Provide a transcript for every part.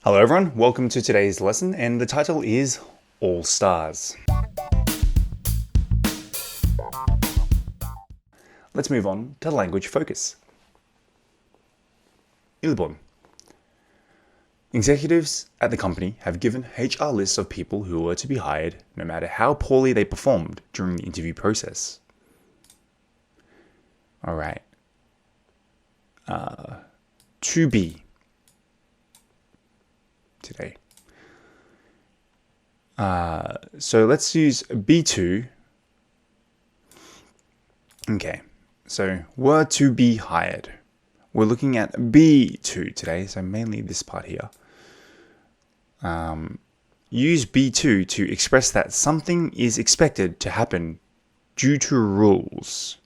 Hello everyone, welcome to today's lesson, and the title is All Stars. Let's move on to language focus. 1번. Executives at the company have given HR lists of people who were to be hired no matter how poorly they performed during the interview process. Alright. To be. Today. So let's use B2. Okay, so were to be hired. We're looking at B2 today, so mainly this part here. Use B2 to express that something is expected to happen due to rules,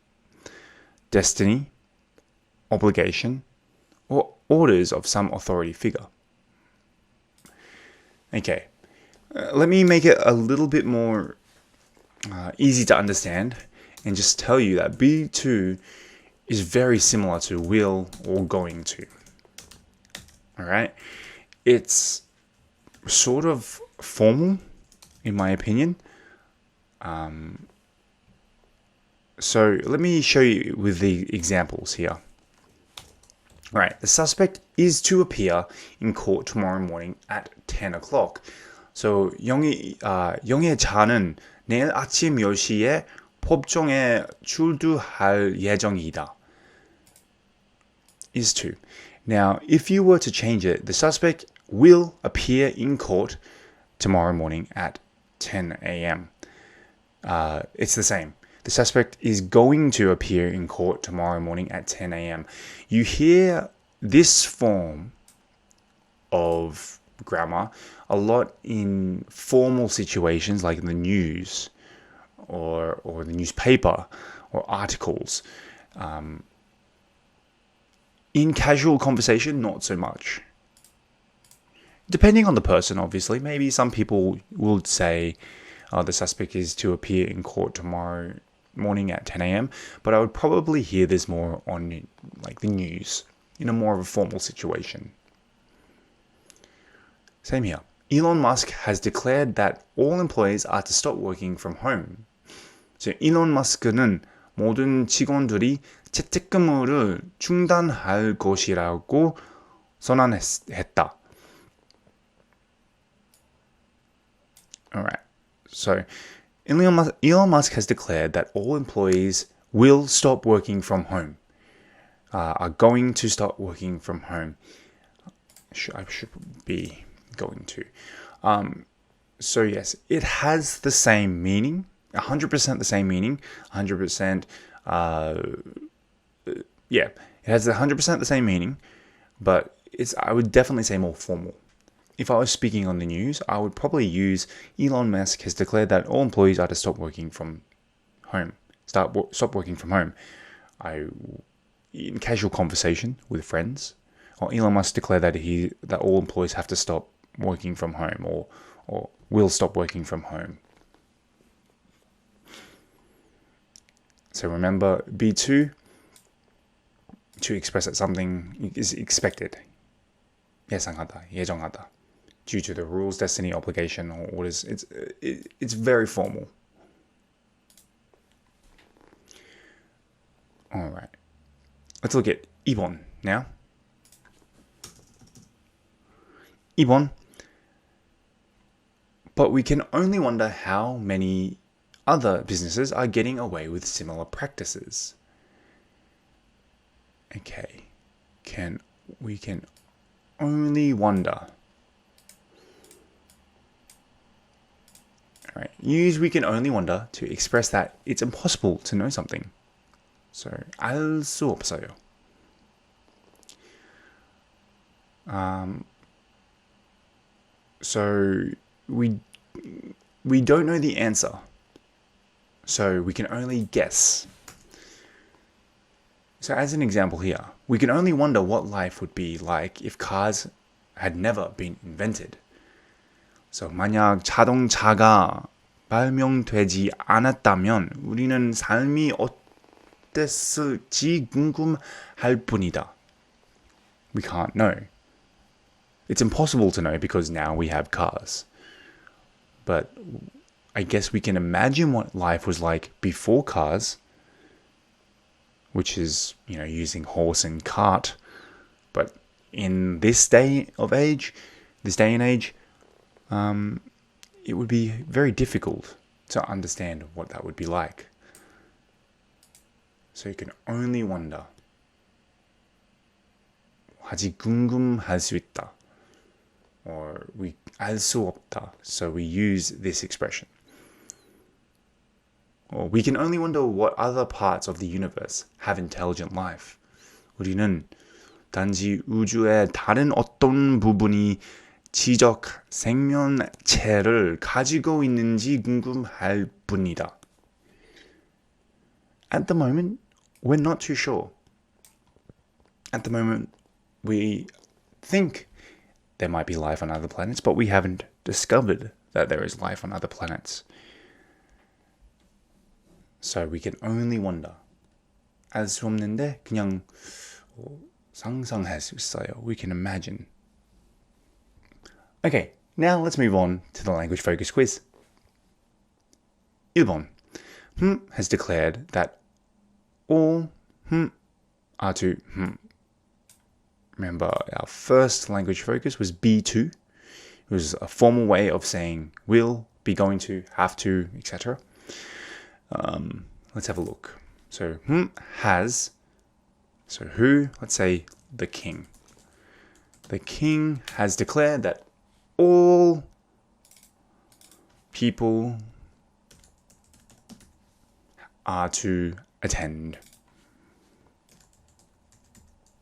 destiny, obligation, or orders of some authority figure. Okay, let me make it a little bit more easy to understand and just tell you that B2 is very similar to will or going to. Alright, it's sort of formal in my opinion. So let me show you with the examples here. Right, the suspect is to appear in court tomorrow morning at 10 o'clock. So 영애자는 내일 아침 10시에 법정에 출두할 예정이다. Is to. Now, if you were to change it, the suspect will appear in court tomorrow morning at 10 a.m. It's the same. The suspect is going to appear in court tomorrow morning at 10 a.m. You hear this form of grammar a lot in formal situations like in the news or the newspaper or articles. In casual conversation, not so much. Depending on the person, obviously. Maybe some people will say the suspect is to appear in court tomorrow morning at 10 a.m. But I would probably hear this more on like the news, in a more of a formal situation. Same here. Elon Musk has declared that all employees are to stop working from home. So 일론 마스크는 모든 직원들이 재택근무를 중단할 것이라고 선언했다. Alright, so Elon Musk has declared that all employees will stop working from home, are going to stop working from home. I should be going to. So yes, it has the same meaning, 100% the same meaning, 100%, yeah, it has 100% the same meaning, but I would definitely say more formal. If I was speaking on the news, I would probably use Elon Musk has declared that all employees are to stop working from home. Stop working from home. In casual conversation with friends, or Elon Musk declared that all employees have to stop working from home or will stop working from home. So remember B2 to express that something is expected. 예상하다, 예정하다. Due to the rules, destiny, obligation, or orders. It's very formal. Alright. Let's look at 2번 now. 2번. But we can only wonder how many other businesses are getting away with similar practices. Okay. We can only wonder. Alright, use we can only wonder to express that it's impossible to know something. So, 알 수 없어요. So, we don't know the answer. So, we can only guess. So, as an example here, we can only wonder what life would be like if cars had never been invented. So, 만약 자동차가 발명되지 않았다면 우리는 삶이 어땠을지 궁금할 뿐이다. We can't know. It's impossible to know because now we have cars. But I guess we can imagine what life was like before cars, which is, using horse and cart. But in this day and age, it would be very difficult to understand what that would be like. So you can only wonder. 아직 궁금할 수 있다. Or 알 수 없다. So we use this expression. Or we can only wonder what other parts of the universe have intelligent life. 우리는 단지 우주의 다른 어떤 부분이 지적 생명체를 가지고 있는지 궁금할 뿐이다. At the moment, we're not too sure. At the moment, we think there might be life on other planets, but we haven't discovered that there is life on other planets. So we can only wonder. 알 수 없는데 그냥 상상할 수 있어요. We can imagine. Okay, now let's move on to the language focus quiz. 1번. has declared that all are to Remember, our first language focus was B2. It was a formal way of saying will, be going to, have to, etc. Let's have a look. So, has. So, who? Let's say the king. The king has declared that all people are to attend.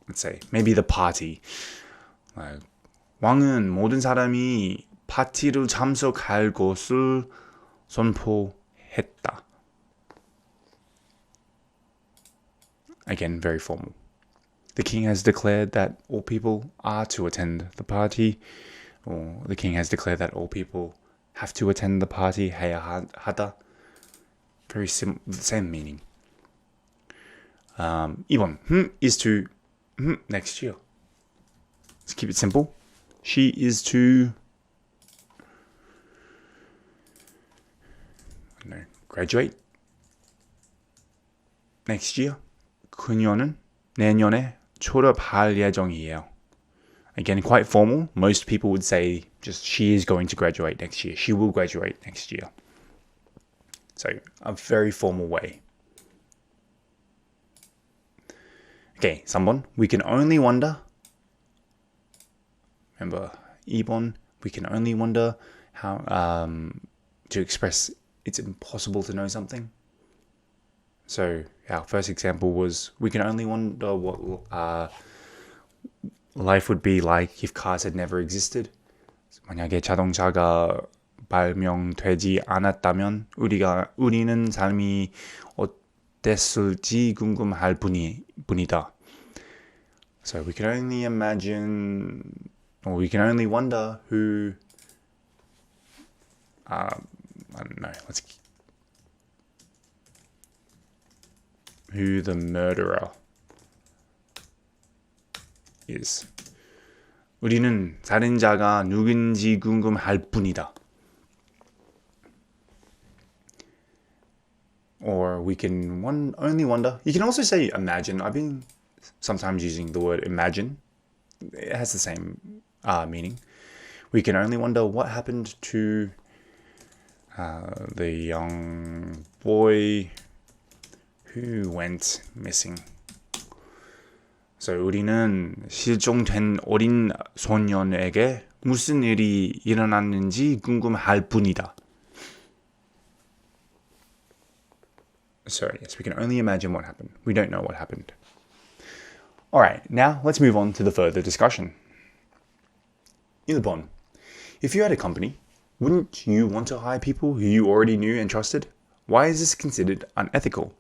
Let's say, maybe the party. 왕은 모든 사람이 파티를 참석할 것을 선포했다. Again, very formal. The king has declared that all people are to attend the party. Or the king has declared that all people have to attend the party. 해야 하다. Very same meaning. 2번. is to next year. Let's keep it simple. She is to graduate next year. 그녀는 내년에 졸업할 예정이에요. Again, quite formal. Most people would say just she is going to graduate next year. She will graduate next year. So, a very formal way. Okay, 3번. We can only wonder. Remember, 2번. We can only wonder how to express it's impossible to know something. So, our first example was we can only wonder what life would be like if cars had never existed. 만약에 자동차가 발명되지 않았다면 우리는 삶이 어땠을지 궁금할 뿐이다. So we can only imagine, or we can only wonder who, I don't know, who the murderer is. 우리는 살인자가 누군지 궁금할 뿐이다. Or we can only wonder. You can also say imagine. I've been sometimes using the word imagine. It has the same meaning. We can only wonder what happened to the young boy who went missing. So 우리는 실종된 어린 소년에게 무슨 일이 일어났는지 궁금할 뿐이다. So yes, we can only imagine what happened. We don't know what happened. All right, now let's move on to the further discussion. 1번. If you had a company, wouldn't you want to hire people who you already knew and trusted? Why is this considered unethical?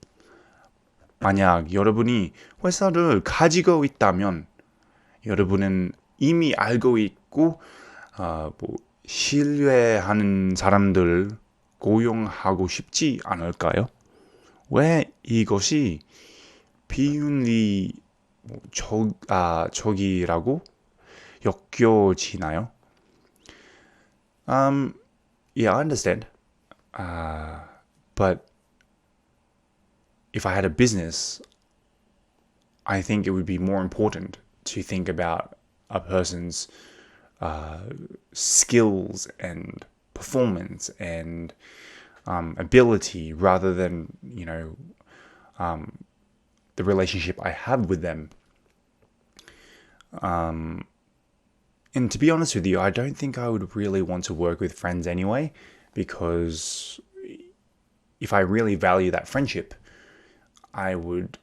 만약 여러분이 회사를 가지고 있다면 여러분은 이미 알고 있고 신뢰하는 사람들을 고용하고 싶지 않을까요? 왜 이것이 비윤리적이라고 역겨워지나요? Yeah, I understand. But if I had a business, I think it would be more important to think about a person's skills and performance and ability rather than, the relationship I have with them. And to be honest with you, I don't think I would really want to work with friends anyway, because if I really value that friendship, I would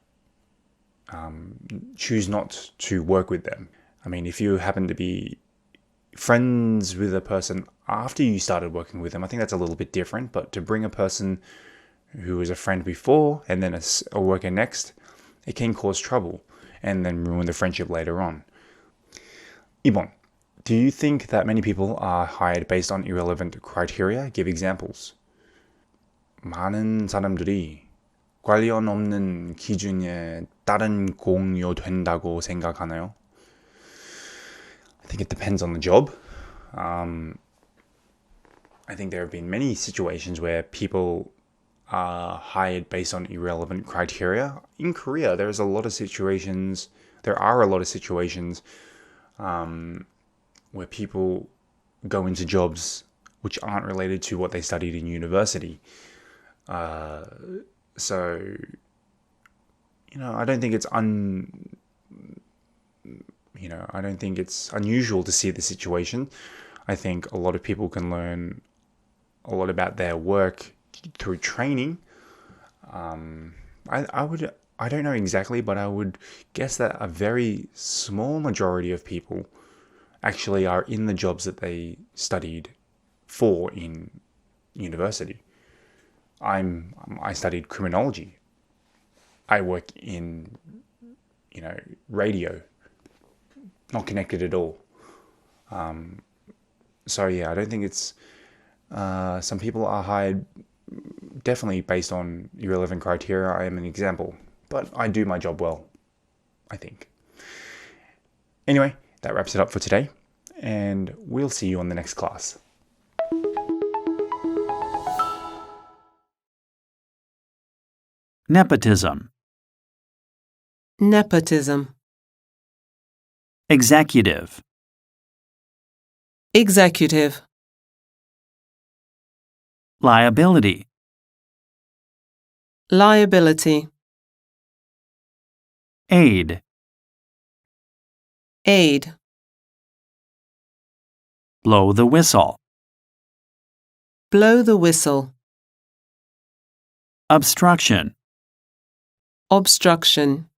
choose not to work with them. I mean, if you happen to be friends with a person after you started working with them, I think that's a little bit different. But to bring a person who was a friend before and then a worker next, it can cause trouble and then ruin the friendship later on. 2번. Do you think that many people are hired based on irrelevant criteria? Give examples. 많은 사람들이 관련 없는 기준에 따른 공유된다고 생각하나요? I think it depends on the job. I think there have been many situations where people are hired based on irrelevant criteria. In Korea, there are a lot of situations where people go into jobs which aren't related to what they studied in university. So, I don't think it's I don't think it's unusual to see the situation. I think a lot of people can learn a lot about their work through training. I don't know exactly, but I would guess that a very small majority of people actually are in the jobs that they studied for in university. I studied criminology. I work in, radio. Not connected at all. So yeah, I don't think it's. Some people are hired definitely based on irrelevant criteria. I am an example, but I do my job well, I think. Anyway, that wraps it up for today, and we'll see you on the next class. Nepotism. Nepotism. Executive. Executive. Liability. Liability. Aid. Aid. Blow the whistle. Blow the whistle. Obstruction. Obstruction.